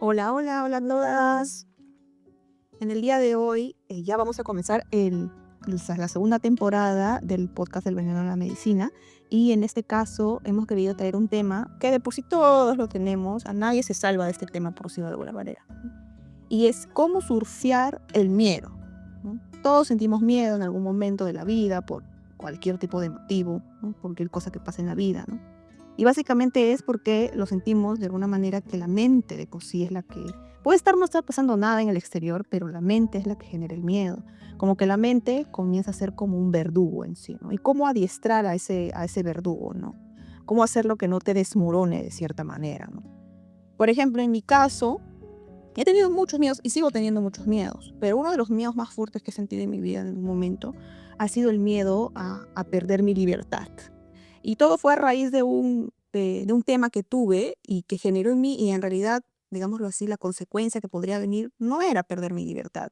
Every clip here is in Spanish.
Hola, hola, hola a todas. En el día de hoy ya vamos a comenzar la segunda temporada del podcast del veneno de la medicina, y en este caso hemos querido traer un tema que de por sí todos lo tenemos, a nadie se salva de este tema por decirlo de alguna manera, y es cómo surfear el miedo, ¿no? Todos sentimos miedo en algún momento de la vida por cualquier tipo de motivo, ¿no? Cualquier cosa que pase en la vida, ¿no? Y básicamente es porque lo sentimos de alguna manera que la mente de por sí es la que puede estar no estar pasando nada en el exterior, pero la mente es la que genera el miedo. Como que la mente comienza a ser como un verdugo en sí, ¿no? Y cómo adiestrar a ese verdugo, ¿no? Cómo hacerlo que no te desmorone de cierta manera, ¿no? Por ejemplo, en mi caso, he tenido muchos miedos y sigo teniendo muchos miedos, pero uno de los miedos más fuertes que he sentido en mi vida en un momento ha sido el miedo a perder mi libertad. Y todo fue a raíz de un tema que tuve y que generó en mí, y en realidad, digámoslo así, la consecuencia que podría venir no era perder mi libertad,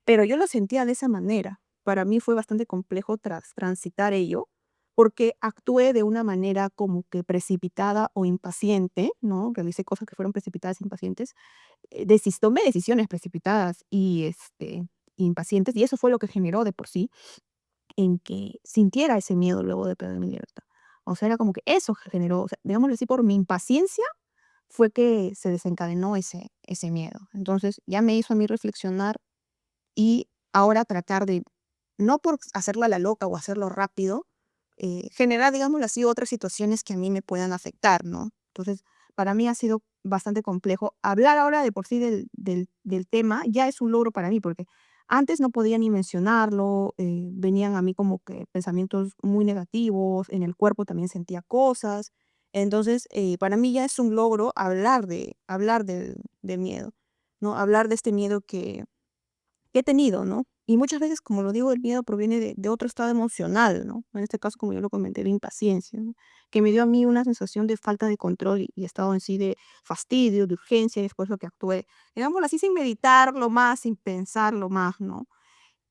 pero yo lo sentía de esa manera. Para mí fue bastante complejo transitar ello, porque actué de una manera como que precipitada o impaciente, ¿no? Realicé cosas que fueron precipitadas e impacientes, tomé decisiones precipitadas y impacientes, y eso fue lo que generó de por sí en que sintiera ese miedo luego de perder mi libertad. O sea, era como que eso generó, o sea, digámoslo así, por mi impaciencia fue que se desencadenó ese miedo. Entonces, ya me hizo a mí reflexionar y ahora tratar de, no por hacerla la loca o hacerlo rápido, generar, digámoslo así, otras situaciones que a mí me puedan afectar, ¿no? Entonces, para mí ha sido bastante complejo. Hablar ahora de por sí del tema ya es un logro para mí, porque antes no podía ni mencionarlo, venían a mí como que pensamientos muy negativos, en el cuerpo también sentía cosas. Entonces, para mí ya es un logro hablar del miedo, ¿no? Hablar de este miedo que he tenido, ¿no? Y muchas veces, como lo digo, el miedo proviene de otro estado emocional, ¿no? En este caso, como yo lo comenté, de impaciencia, ¿no? Que me dio a mí una sensación de falta de control y estado en sí de fastidio, de urgencia, y es por eso que actué, digámoslo así, sin meditarlo más, sin pensarlo más, ¿no?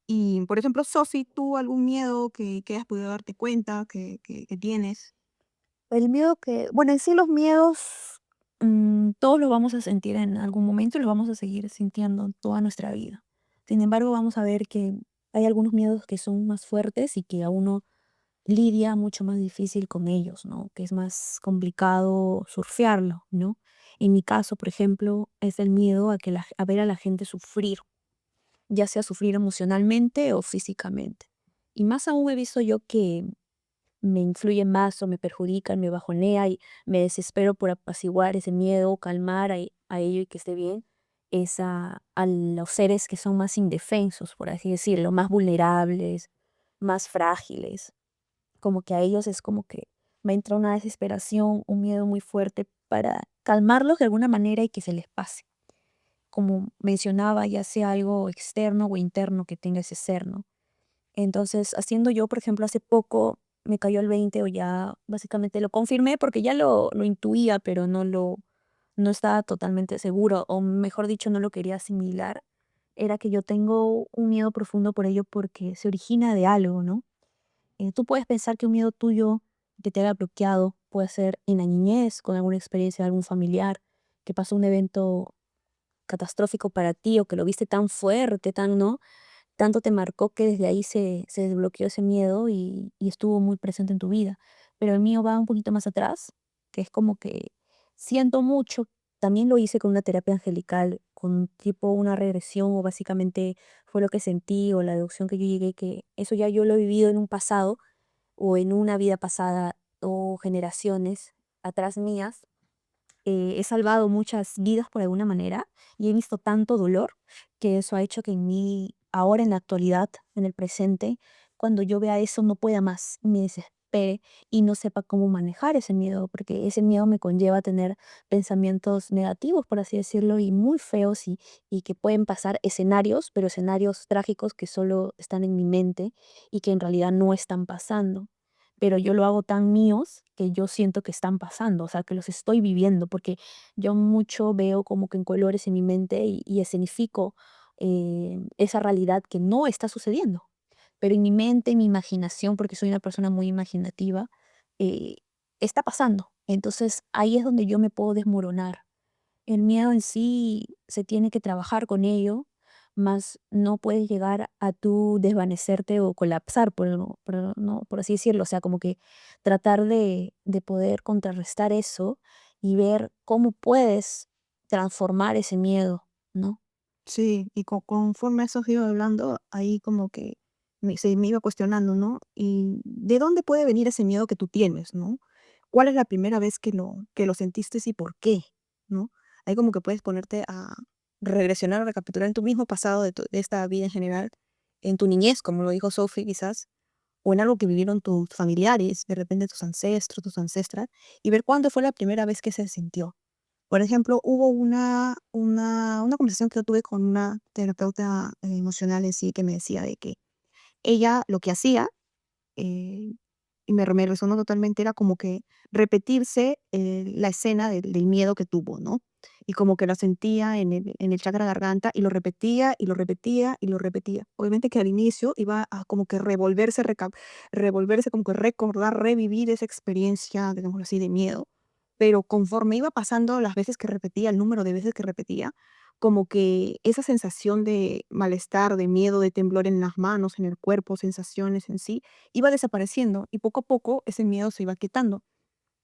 Y, por ejemplo, Sofi, ¿tú algún miedo que hayas podido darte cuenta que tienes? El miedo bueno, en sí los miedos, todos los vamos a sentir en algún momento y los vamos a seguir sintiendo toda nuestra vida. Sin embargo, vamos a ver que hay algunos miedos que son más fuertes y que a uno lidia mucho más difícil con ellos, ¿no? Que es más complicado surfearlo, ¿no? En mi caso, por ejemplo, es el miedo a ver a la gente sufrir, ya sea sufrir emocionalmente o físicamente. Y más aún he visto yo que me influyen más o me perjudican, me bajonea y me desespero por apaciguar ese miedo, calmar a ello y que esté bien, es a los seres que son más indefensos, por así decirlo, más vulnerables, más frágiles. Como que a ellos es como que me entra una desesperación, un miedo muy fuerte para calmarlos de alguna manera y que se les pase. Como mencionaba, ya sea algo externo o interno que tenga ese ser, ¿no? Entonces, haciendo yo, por ejemplo, hace poco me cayó el 20 o ya básicamente lo confirmé porque ya lo intuía, pero no estaba totalmente seguro, o mejor dicho, no lo quería asimilar. Era que yo tengo un miedo profundo por ello porque se origina de algo, ¿no? Tú puedes pensar que un miedo tuyo que te haya bloqueado puede ser en la niñez, con alguna experiencia de algún familiar, que pasó un evento catastrófico para ti o que lo viste tan fuerte, tan, ¿no? Tanto te marcó que desde ahí se desbloqueó ese miedo y estuvo muy presente en tu vida. Pero el mío va un poquito más atrás, que es como que siento mucho, también lo hice con una terapia angelical, con tipo una regresión o básicamente fue lo que sentí o la deducción que yo llegué, que eso ya yo lo he vivido en un pasado o en una vida pasada o generaciones atrás mías. He salvado muchas vidas por alguna manera y he visto tanto dolor que eso ha hecho que en mí, ahora en la actualidad, en el presente, cuando yo vea eso no pueda más, me desespere y no sepa cómo manejar ese miedo, porque ese miedo me conlleva a tener pensamientos negativos, por así decirlo, y muy feos y que pueden pasar escenarios, pero escenarios trágicos que solo están en mi mente y que en realidad no están pasando, pero yo lo hago tan míos que yo siento que están pasando, o sea, que los estoy viviendo, porque yo mucho veo como que en colores en mi mente y escenifico esa realidad que no está sucediendo. Pero en mi mente, en mi imaginación, porque soy una persona muy imaginativa, eh, está pasando. Entonces ahí es donde yo me puedo desmoronar. El miedo en sí se tiene que trabajar con ello, más no puedes llegar a tú desvanecerte o colapsar, no, por así decirlo. O sea, como que tratar de poder contrarrestar eso y ver cómo puedes transformar ese miedo, ¿no? Sí, y conforme eso iba hablando, ahí como que se me iba cuestionando, ¿no? ¿Y de dónde puede venir ese miedo que tú tienes, ¿no? ¿Cuál es la primera vez que lo sentiste y por qué, ¿no? Ahí como que puedes ponerte a regresionar o recapitular en tu mismo pasado de esta vida en general, en tu niñez, como lo dijo Sophie quizás, o en algo que vivieron tus familiares, de repente tus ancestros, tus ancestras, y ver cuándo fue la primera vez que se sintió. Por ejemplo, hubo una conversación que yo tuve con una terapeuta emocional en sí que me decía de que ella lo que hacía, eh, y me resonó totalmente, era como que repetirse la escena del miedo que tuvo, ¿no? Y como que lo sentía en el chakra garganta y lo repetía y lo repetía y lo repetía. Obviamente que al inicio iba a como que revolverse, como que recordar, revivir esa experiencia, digámoslo así, de miedo, pero conforme iba pasando las veces que repetía, el número de veces que repetía, como que esa sensación de malestar, de miedo, de temblor en las manos, en el cuerpo, sensaciones en sí, iba desapareciendo y poco a poco ese miedo se iba quitando.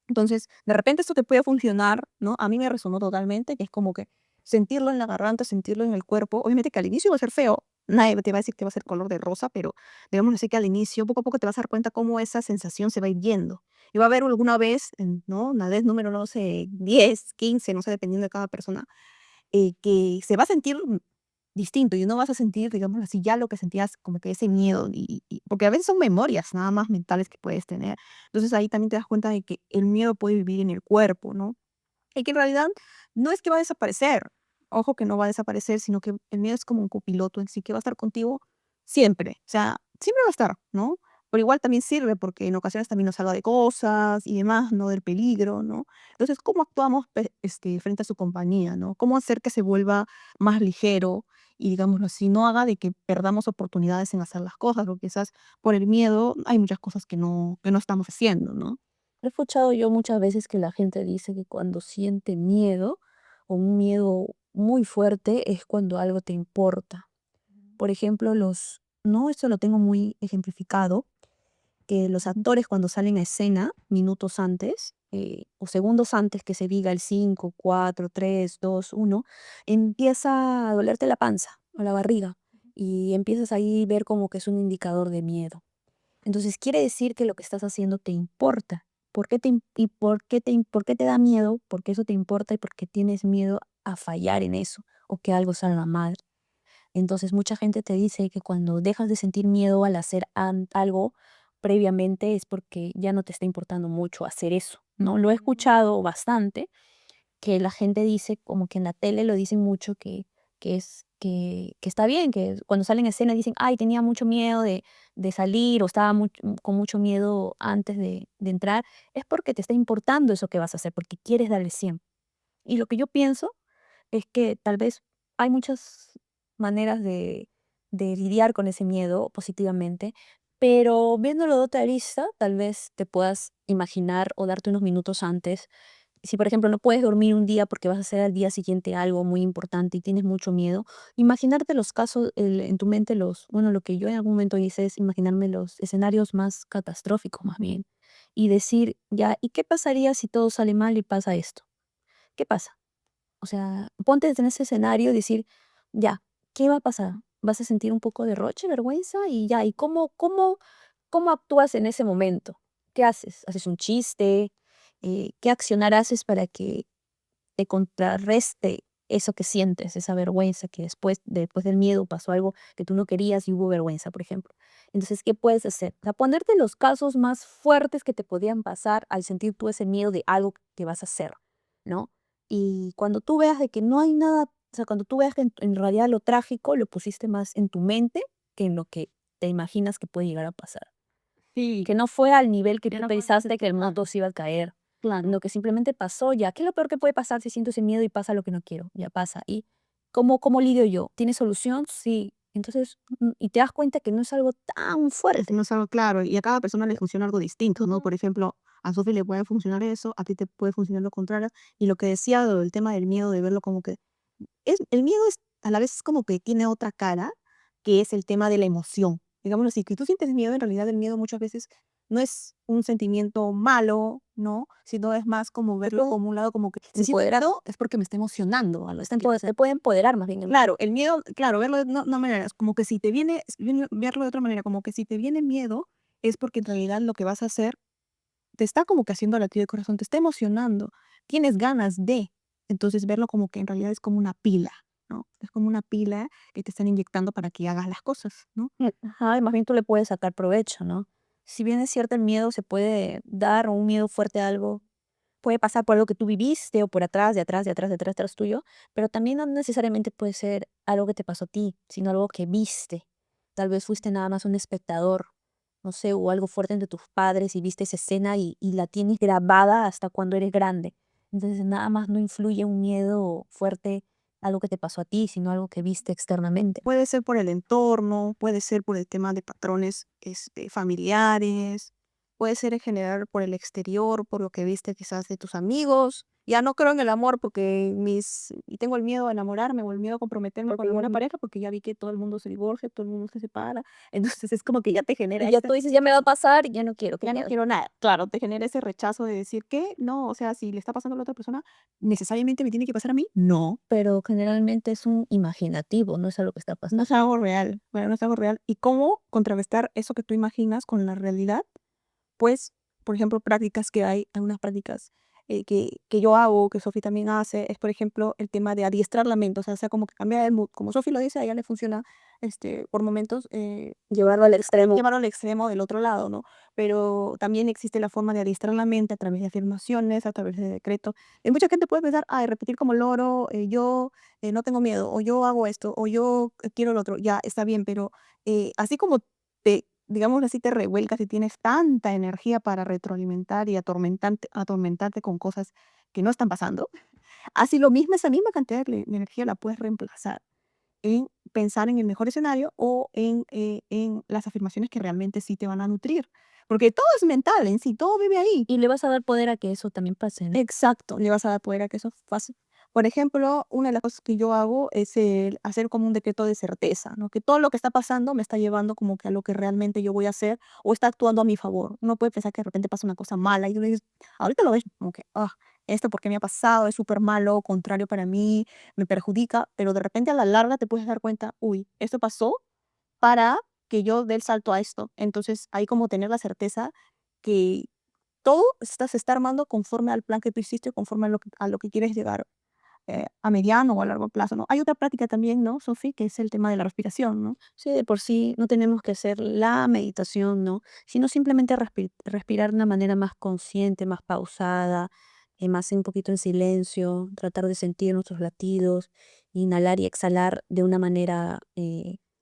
Entonces, de repente esto te puede funcionar, ¿no? A mí me resonó totalmente, que es como que sentirlo en la garganta, sentirlo en el cuerpo. Obviamente que al inicio va a ser feo, nadie te va a decir que va a ser color de rosa, pero digamos así que al inicio, poco a poco te vas a dar cuenta cómo esa sensación se va a ir yendo. Y va a haber alguna vez, ¿no? Una vez número, no sé, 10, 15, no sé, dependiendo de cada persona, que se va a sentir distinto y no vas a sentir, digamos así, ya lo que sentías como que ese miedo, porque a veces son memorias nada más mentales que puedes tener. Entonces ahí también te das cuenta de que el miedo puede vivir en el cuerpo, ¿no? Y que en realidad no es que va a desaparecer, ojo que no va a desaparecer, sino que el miedo es como un copiloto en sí que va a estar contigo siempre, o sea, siempre va a estar, ¿no? Pero igual también sirve porque en ocasiones también nos salva de cosas y demás, ¿no? Del peligro, ¿no? Entonces, ¿cómo actuamos frente a su compañía, ¿no? ¿Cómo hacer que se vuelva más ligero y, digámoslo así, no haga de que perdamos oportunidades en hacer las cosas? Porque quizás por el miedo hay muchas cosas que no estamos haciendo, ¿no? He escuchado yo muchas veces que la gente dice que cuando siente miedo o un miedo muy fuerte es cuando algo te importa. Por ejemplo, no, esto lo tengo muy ejemplificado, que los actores cuando salen a escena minutos antes o segundos antes que se diga el 5 4 3 2 1 empieza a dolerte la panza o la barriga y empiezas ahí a ver como que es un indicador de miedo. Entonces quiere decir que lo que estás haciendo te importa. ¿Por qué por qué te da miedo? Porque eso te importa y porque tienes miedo a fallar en eso o que algo salga mal. Entonces, mucha gente te dice que cuando dejas de sentir miedo al hacer algo previamente es porque ya no te está importando mucho hacer eso, ¿no? Lo he escuchado bastante, que la gente dice, como que en la tele lo dicen mucho, que está bien, que cuando salen a escena dicen, ay, tenía mucho miedo de salir o estaba con mucho miedo antes de entrar, es porque te está importando eso que vas a hacer, porque quieres dar el 100. Y lo que yo pienso es que tal vez hay muchas maneras de lidiar con ese miedo positivamente, pero viéndolo de otra arista, tal vez te puedas imaginar o darte unos minutos antes. Si, por ejemplo, no puedes dormir un día porque vas a hacer al día siguiente algo muy importante y tienes mucho miedo, imaginarte los casos en tu mente, bueno, lo que yo en algún momento hice es imaginarme los escenarios más catastróficos, más bien, y decir, ya, ¿y qué pasaría si todo sale mal y pasa esto? ¿Qué pasa? O sea, ponte en ese escenario y decir, ya, ¿qué va a pasar? ¿Vas a sentir un poco de roche, vergüenza? Y ya, ¿y cómo actúas en ese momento? ¿Qué haces? ¿Haces un chiste? ¿Qué accionar haces para que te contrarreste eso que sientes, esa vergüenza que después del miedo pasó algo que tú no querías y hubo vergüenza, por ejemplo? Entonces, ¿qué puedes hacer? O sea, ponerte los casos más fuertes que te podían pasar al sentir tú ese miedo de algo que vas a hacer, ¿no? Y cuando tú veas de que no hay nada, o sea, cuando tú veas que en realidad lo trágico lo pusiste más en tu mente que en lo que te imaginas que puede llegar a pasar. Sí, Que no fue al nivel que ya tú no puedes pensaste que el mundo se iba a caer, claro. lo que simplemente pasó ya. ¿Qué es lo peor que puede pasar si siento ese miedo y pasa lo que no quiero? Ya pasa. ¿Cómo lidio yo? ¿Tiene solución? Sí. Entonces, y te das cuenta que no es algo tan fuerte. No es algo claro, y a cada persona le funciona algo distinto, ¿no? Ujú. Por ejemplo, a Sofi le puede funcionar eso, a ti te puede funcionar lo contrario. Y lo que decía del tema del miedo, de verlo como que el miedo es a la vez como que tiene otra cara, que es el tema de la emoción. Digámoslo así, que tú sientes miedo, en realidad el miedo muchas veces no es un sentimiento malo, ¿no? Sino es más como verlo como un lado como que si siento miedo es porque me está emocionando. Se puede empoderar más bien. Claro, el miedo, claro, verlo de no manera, es como que si te verlo de otra manera, como que si te viene miedo, es porque en realidad lo que vas a hacer te está como que haciendo latir el corazón, te está emocionando, tienes ganas de. Entonces verlo como que en realidad es como una pila, ¿no? Es como una pila que te están inyectando para que hagas las cosas, ¿no? Ajá, y más bien tú le puedes sacar provecho, ¿no? Si bien es cierto el miedo se puede dar o un miedo fuerte a algo, puede pasar por algo que tú viviste o por atrás, de atrás, de atrás, de atrás, atrás tuyo, pero también no necesariamente puede ser algo que te pasó a ti, sino algo que viste. Tal vez fuiste nada más un espectador, no sé, o algo fuerte entre tus padres y viste esa escena y la tienes grabada hasta cuando eres grande. Entonces nada más no influye un miedo fuerte, algo que te pasó a ti, sino algo que viste externamente. Puede ser por el entorno, puede ser por el tema de patrones familiares, puede ser en general por el exterior, por lo que viste quizás de tus amigos. Ya no creo en el amor porque y tengo el miedo a enamorarme o el miedo a comprometerme con alguna pareja porque ya vi que todo el mundo se divorcia, todo el mundo se separa. Entonces es como que ya te genera Y ya tú dices, ya me va a pasar, ya no quiero, qué ya no miedo. quiero nada. Claro, te genera ese rechazo de decir que no, o sea, si le está pasando a la otra persona, ¿necesariamente me tiene que pasar a mí? No. Pero generalmente es un imaginativo, no es algo que está No pasando. es algo real, bueno, no es algo real. ¿Y cómo contrarrestar eso que tú imaginas con la realidad? Pues, por ejemplo, prácticas que hay, algunas prácticas que yo hago, que Sofi también hace, es, por ejemplo, el tema de adiestrar la mente, o sea, como que cambiar el mood. Como Sofi lo dice, a ella le funciona por momentos Llevarlo al extremo. llevarlo al extremo del otro lado, ¿no? Pero también existe la forma de adiestrar la mente a través de afirmaciones, a través de decretos. Mucha gente puede pensar, ay, repetir como loro, yo no tengo miedo, o yo hago esto, o yo quiero lo otro, ya está bien, pero así como digamos así, te revuelcas y tienes tanta energía para retroalimentar y atormentarte con cosas que no están pasando, así lo mismo, esa misma cantidad de energía la puedes reemplazar en pensar en el mejor escenario o en las afirmaciones que realmente sí te van a nutrir. Porque todo es mental en sí, todo vive ahí. Y le vas a dar poder a que eso también pase, ¿no? Exacto, le vas a dar poder a que eso pase. Por ejemplo, una de las cosas que yo hago es el hacer como un decreto de certeza, ¿no? Que todo lo que está pasando me está llevando como que a lo que realmente yo voy a hacer o está actuando a mi favor. Uno puede pensar que de repente pasa una cosa mala y tú dices, ahorita lo ves como que, esto porque me ha pasado, es súper malo, contrario para mí, me perjudica, pero de repente a la larga te puedes dar cuenta, uy, esto pasó para que yo dé el salto a esto. Entonces, hay como tener la certeza que todo se está armando conforme al plan que tú hiciste, conforme a lo que quieres llegar a mediano o a largo plazo, ¿no? Hay otra práctica también, ¿no, Sofi? Que es el tema de la respiración, ¿no? Sí, de por sí no tenemos que hacer la meditación, ¿no? Sino simplemente respirar de una manera más consciente, más pausada, más un poquito en silencio, tratar de sentir nuestros latidos, inhalar y exhalar de una manera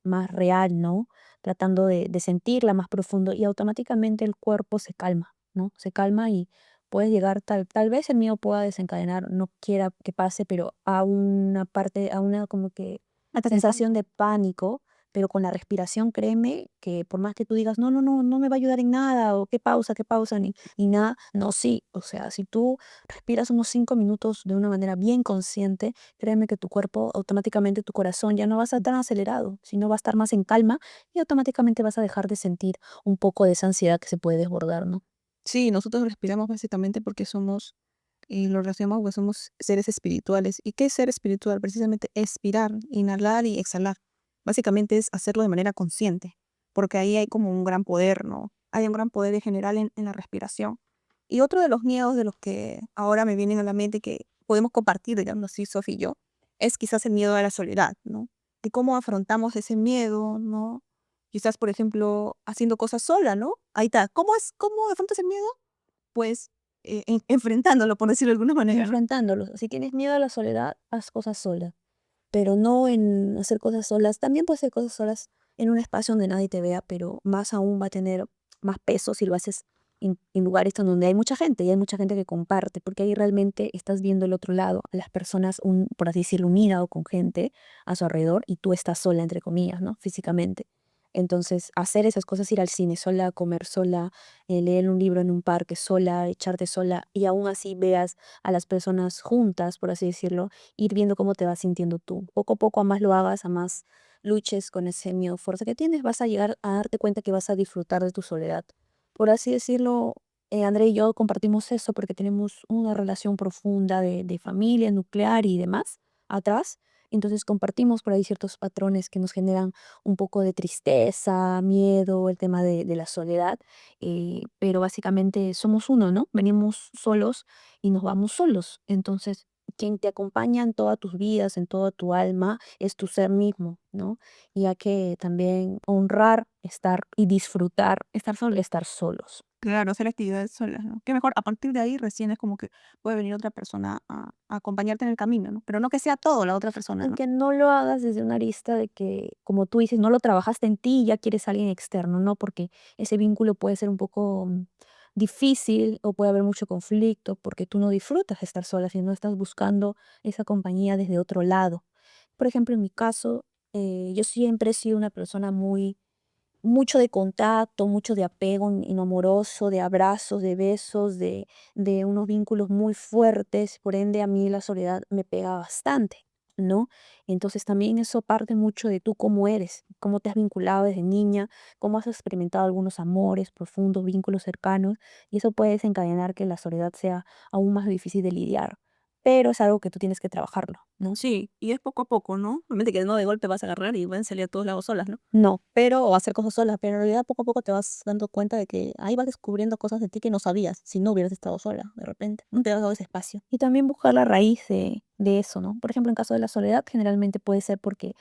más real, ¿no? Tratando de sentirla más profundo y automáticamente el cuerpo se calma, ¿no? Se calma y puede llegar, tal vez el miedo pueda desencadenar, no quiera que pase, pero a una parte, a una como que sensación de pánico, pero con la respiración, créeme que por más que tú digas, no, no, no, no me va a ayudar en nada, o qué pausa, ni nada, no, sí, o sea, si tú respiras unos 5 minutos de una manera bien consciente, créeme que tu cuerpo, automáticamente tu corazón ya no va a estar tan acelerado, sino va a estar más en calma y automáticamente vas a dejar de sentir un poco de esa ansiedad que se puede desbordar, ¿no? Sí, nosotros respiramos básicamente porque somos, y lo relacionamos porque somos seres espirituales. ¿Y qué es ser espiritual? Precisamente expirar, inhalar y exhalar. Básicamente es hacerlo de manera consciente, porque ahí hay como un gran poder, ¿no? Hay un gran poder en general en la respiración. Y otro de los miedos de los que ahora me vienen a la mente que podemos compartir, digamos así, Sofía y yo, es quizás el miedo a la soledad, ¿no? Y cómo afrontamos ese miedo, ¿no? Quizás, por ejemplo, haciendo cosas sola, ¿no? Ahí está. ¿Cómo afrontas el miedo? Pues enfrentándolo, por decirlo de alguna manera, ¿no? Enfrentándolos. Si tienes miedo a la soledad, haz cosas sola, pero no en hacer cosas solas. También puedes hacer cosas solas en un espacio donde nadie te vea, pero más aún va a tener más peso si lo haces en lugares donde hay mucha gente y hay mucha gente que comparte, porque ahí realmente estás viendo el otro lado, a las personas, por así decirlo, unida o con gente a su alrededor y tú estás sola, entre comillas, ¿no? Físicamente. Entonces, hacer esas cosas, ir al cine sola, comer sola, leer un libro en un parque sola, echarte sola y aún así veas a las personas juntas, por así decirlo, ir viendo cómo te vas sintiendo tú. Poco a poco, a más lo hagas, a más luches con ese miedo fuerte que tienes, vas a llegar a darte cuenta que vas a disfrutar de tu soledad. Por así decirlo, André y yo compartimos eso porque tenemos una relación profunda de familia, nuclear y demás atrás. Entonces compartimos por ahí ciertos patrones que nos generan un poco de tristeza, miedo, el tema de la soledad, pero básicamente somos uno, ¿no? Venimos solos y nos vamos solos. Entonces, quien te acompaña en todas tus vidas, en toda tu alma, es tu ser mismo, ¿no? Y hay que también honrar estar y disfrutar, estar solo y estar solos. Claro, hacer actividades solas, ¿no? Qué mejor, a partir de ahí recién es como que puede venir otra persona a acompañarte en el camino, ¿no? Pero no que sea todo la otra persona, Y ¿no? que no lo hagas desde una arista de que, como tú dices, no lo trabajaste en ti y ya quieres a alguien externo, ¿no? Porque ese vínculo puede ser un poco difícil o puede haber mucho conflicto porque tú no disfrutas de estar sola, si no estás buscando esa compañía desde otro lado. Por ejemplo, en mi caso, yo siempre he sido una persona muy mucho de contacto, mucho de apego en amoroso, de abrazos, de besos, de unos vínculos muy fuertes, por ende a mí la soledad me pega bastante, ¿no? Entonces también eso parte mucho de tú cómo eres, cómo te has vinculado desde niña, cómo has experimentado algunos amores profundos, vínculos cercanos, y eso puede desencadenar que la soledad sea aún más difícil de lidiar, pero es algo que tú tienes que trabajarlo, ¿no? Sí, y es poco a poco, ¿no? Obviamente que no de golpe vas a agarrar y van a salir a todos lados solas, ¿no? No, Pero, o hacer cosas solas, pero en realidad poco a poco te vas dando cuenta de que ahí vas descubriendo cosas de ti que no sabías si no hubieras estado sola, de repente. No te has dado ese espacio. y también buscar la raíz de eso, ¿no? Por ejemplo, en caso de la soledad, generalmente puede ser porque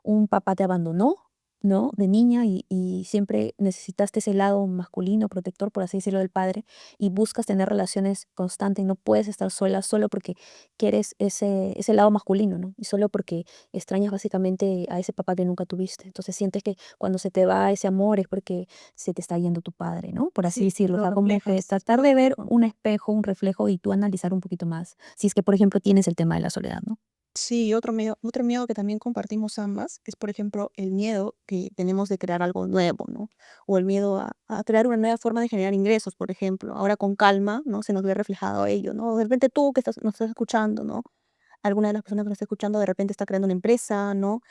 un papá te abandonó, ¿no? De niña y siempre necesitaste ese lado masculino, protector, por así decirlo, del padre, y buscas tener relaciones constantes y no puedes estar sola solo porque quieres ese lado masculino, ¿no? Y solo porque extrañas básicamente a ese papá que nunca tuviste. Entonces sientes que cuando se te va ese amor es porque se te está yendo tu padre, ¿no? Por así Sí, decirlo. O lo sea, como que reflejas. tratar de ver un espejo, un reflejo y tú analizar un poquito más. Si es que, por ejemplo, tienes el tema de la soledad, ¿no? Sí, otro miedo que también compartimos ambas es, por ejemplo, el miedo que tenemos de crear algo nuevo, ¿no? O el miedo a crear una nueva forma de generar ingresos, por ejemplo. Ahora con calma, ¿no? Se nos ve reflejado ello, ¿no? De repente tú que nos estás escuchando, ¿no? Alguna de las personas que nos está escuchando de repente está creando una empresa, ¿no?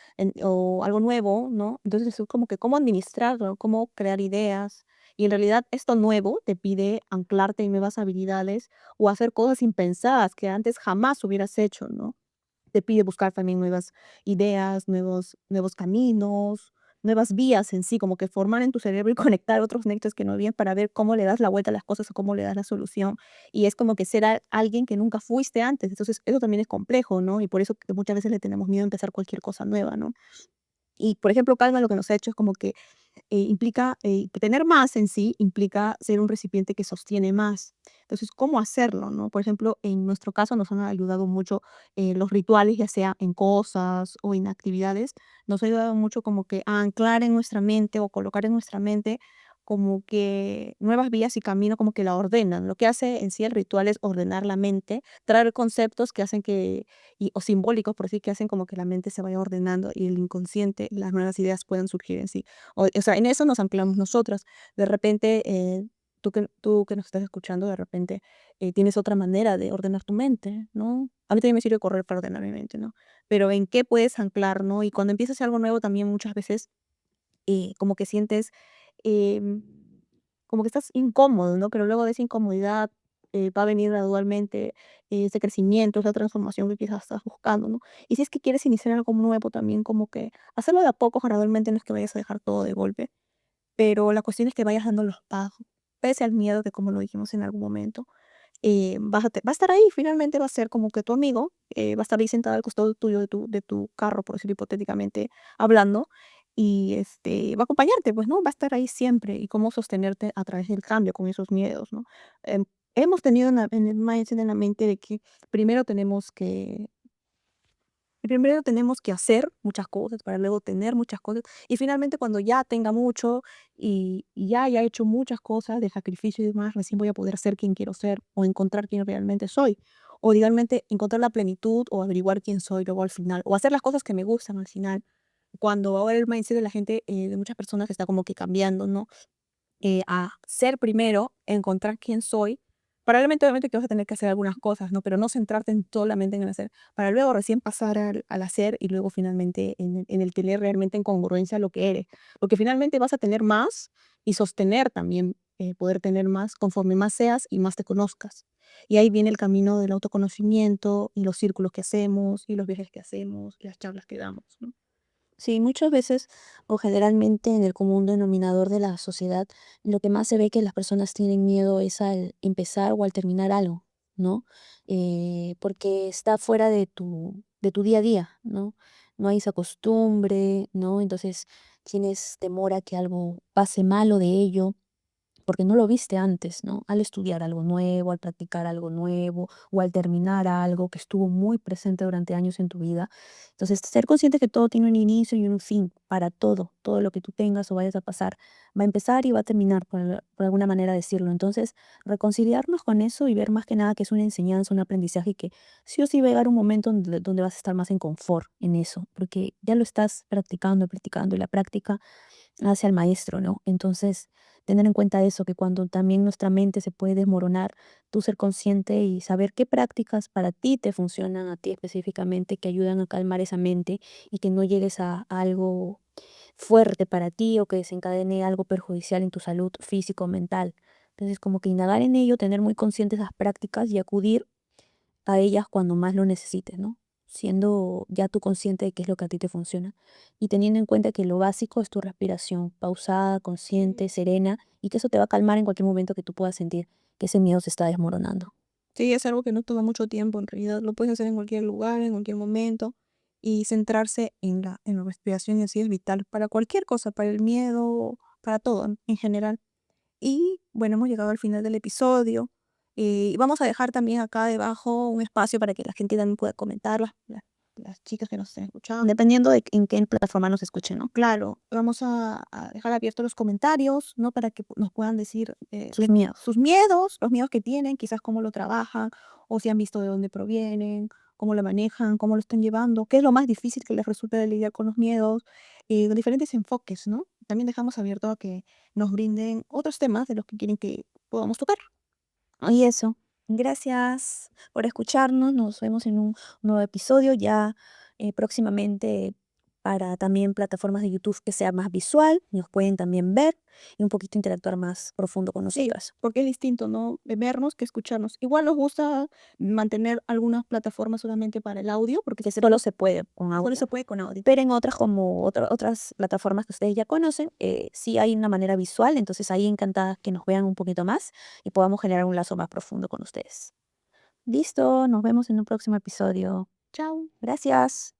O algo nuevo, ¿no? Entonces es como que cómo administrarlo, cómo crear ideas. Y en realidad esto nuevo te pide anclarte en nuevas habilidades o hacer cosas impensadas que antes jamás hubieras hecho, ¿no? Te pide buscar también nuevas ideas, nuevos caminos, nuevas vías en sí, como que formar en tu cerebro y conectar otros nexos que no habían para ver cómo le das la vuelta a las cosas o cómo le das la solución. Y es como que ser alguien que nunca fuiste antes. Entonces, eso también es complejo, ¿no? Y por eso que muchas veces le tenemos miedo a empezar cualquier cosa nueva, ¿no? Y, por ejemplo, Calma lo que nos ha hecho es como que implica, tener más en sí implica ser un recipiente que sostiene más. Entonces, ¿cómo hacerlo, no? Por ejemplo, en nuestro caso nos han ayudado mucho los rituales, ya sea en cosas o en actividades, nos ha ayudado mucho como que a anclar en nuestra mente o colocar en nuestra mente como que nuevas vías y camino como que la ordenan. Lo que hace en sí el ritual es ordenar la mente, traer conceptos que hacen que, o simbólicos, por decir, que hacen como que la mente se vaya ordenando y el inconsciente, las nuevas ideas puedan surgir en sí. O sea, en eso nos anclamos nosotras. De repente, tú que nos estás escuchando, de repente tienes otra manera de ordenar tu mente, ¿no? A mí también me sirve correr para ordenar mi mente, ¿no? Pero en qué puedes anclar, ¿no? Y cuando empiezas algo nuevo también muchas veces como que sientes, em, como que estás incómodo, ¿no? Pero luego de esa incomodidad va a venir gradualmente ese crecimiento, esa transformación que quizás estás buscando, ¿no? Y si es que quieres iniciar algo nuevo también, como que hacerlo de a poco, gradualmente, no es que vayas a dejar todo de golpe, pero la cuestión es que vayas dando los pasos, pese al miedo que, como lo dijimos en algún momento, va a estar ahí, finalmente va a ser como que tu amigo, va a estar ahí sentado al costado tuyo de tu carro, por decirlo hipotéticamente hablando, y va a acompañarte, pues, ¿no? Va a estar ahí siempre, y cómo sostenerte a través del cambio con esos miedos, ¿no? Em, hemos tenido en el mindset, en la mente de que primero tenemos que Primero tenemos que hacer muchas cosas para luego tener muchas cosas. Y finalmente cuando ya tenga mucho y ya haya hecho muchas cosas de sacrificio y demás, recién voy a poder ser quien quiero ser o encontrar quién realmente soy. O realmente encontrar la plenitud o averiguar quién soy luego al final. O hacer las cosas que me gustan al final. Cuando ahora el mindset de la gente, de muchas personas está como que cambiando, ¿no? A ser primero, encontrar quién soy. Probablemente, obviamente, que vas a tener que hacer algunas cosas, ¿no? Pero no centrarte solamente en el hacer, para luego recién pasar al hacer y luego finalmente en el tener realmente en congruencia lo que eres. Porque finalmente vas a tener más y sostener también, poder tener más conforme más seas y más te conozcas. Y ahí viene el camino del autoconocimiento y los círculos que hacemos y los viajes que hacemos y las charlas que damos, ¿no? Sí, muchas veces o generalmente en el común denominador de la sociedad, lo que más se ve que las personas tienen miedo es al empezar o al terminar algo, ¿no? Porque está fuera de tu día a día, ¿no? No hay esa costumbre, ¿no? Entonces tienes temor a que algo pase malo de ello porque no lo viste antes, ¿no? Al estudiar algo nuevo, al practicar algo nuevo o al terminar algo que estuvo muy presente durante años en tu vida. Entonces, ser consciente que todo tiene un inicio y un fin para todo, todo lo que tú tengas o vayas a pasar, va a empezar y va a terminar, por alguna manera decirlo. Entonces, reconciliarnos con eso y ver más que nada que es una enseñanza, un aprendizaje y que sí o sí va a llegar un momento donde vas a estar más en confort en eso, porque ya lo estás practicando y la práctica hacia el maestro, ¿no? Entonces, tener en cuenta eso, que cuando también nuestra mente se puede desmoronar, tú ser consciente y saber qué prácticas para ti te funcionan a ti específicamente, que ayudan a calmar esa mente y que no llegues a algo fuerte para ti o que desencadene algo perjudicial en tu salud física o mental. Entonces, como que indagar en ello, tener muy consciente esas prácticas y acudir a ellas cuando más lo necesites, ¿no? Siendo ya tú consciente de qué es lo que a ti te funciona y teniendo en cuenta que lo básico es tu respiración, pausada, consciente, serena y que eso te va a calmar en cualquier momento que tú puedas sentir que ese miedo se está desmoronando. Sí, es algo que no toma mucho tiempo en realidad. Lo puedes hacer en cualquier lugar, en cualquier momento. Y centrarse en la respiración y así es vital para cualquier cosa, para el miedo, para todo en general. Y bueno, hemos llegado al final del episodio. Y vamos a dejar también acá debajo un espacio para que la gente también pueda comentar, las chicas que nos estén escuchando. Dependiendo de en qué plataforma nos escuchen, ¿no? Claro, vamos a dejar abiertos los comentarios, ¿no? Para que nos puedan decir Sus miedos. sus miedos, los miedos que tienen, quizás cómo lo trabajan, o si han visto de dónde provienen, cómo lo manejan, cómo lo están llevando, qué es lo más difícil que les resulta de lidiar con los miedos, de diferentes enfoques, ¿no? También dejamos abierto a que nos brinden otros temas de los que quieren que podamos tocar. Y eso. Gracias por escucharnos. Nos vemos en un nuevo episodio ya próximamente para también plataformas de YouTube que sea más visual. Nos pueden también ver y un poquito interactuar más profundo con Sí, nosotras. porque es distinto, ¿no? Vernos que escucharnos. Igual nos gusta mantener algunas plataformas solamente para el audio, porque Que solo se puede con solo audio. se puede con audio. Pero en otras, como otras plataformas que ustedes ya conocen, sí hay una manera visual. Entonces ahí encantadas que nos vean un poquito más y podamos generar un lazo más profundo con ustedes. Listo, nos vemos en un próximo episodio. Chao. Gracias.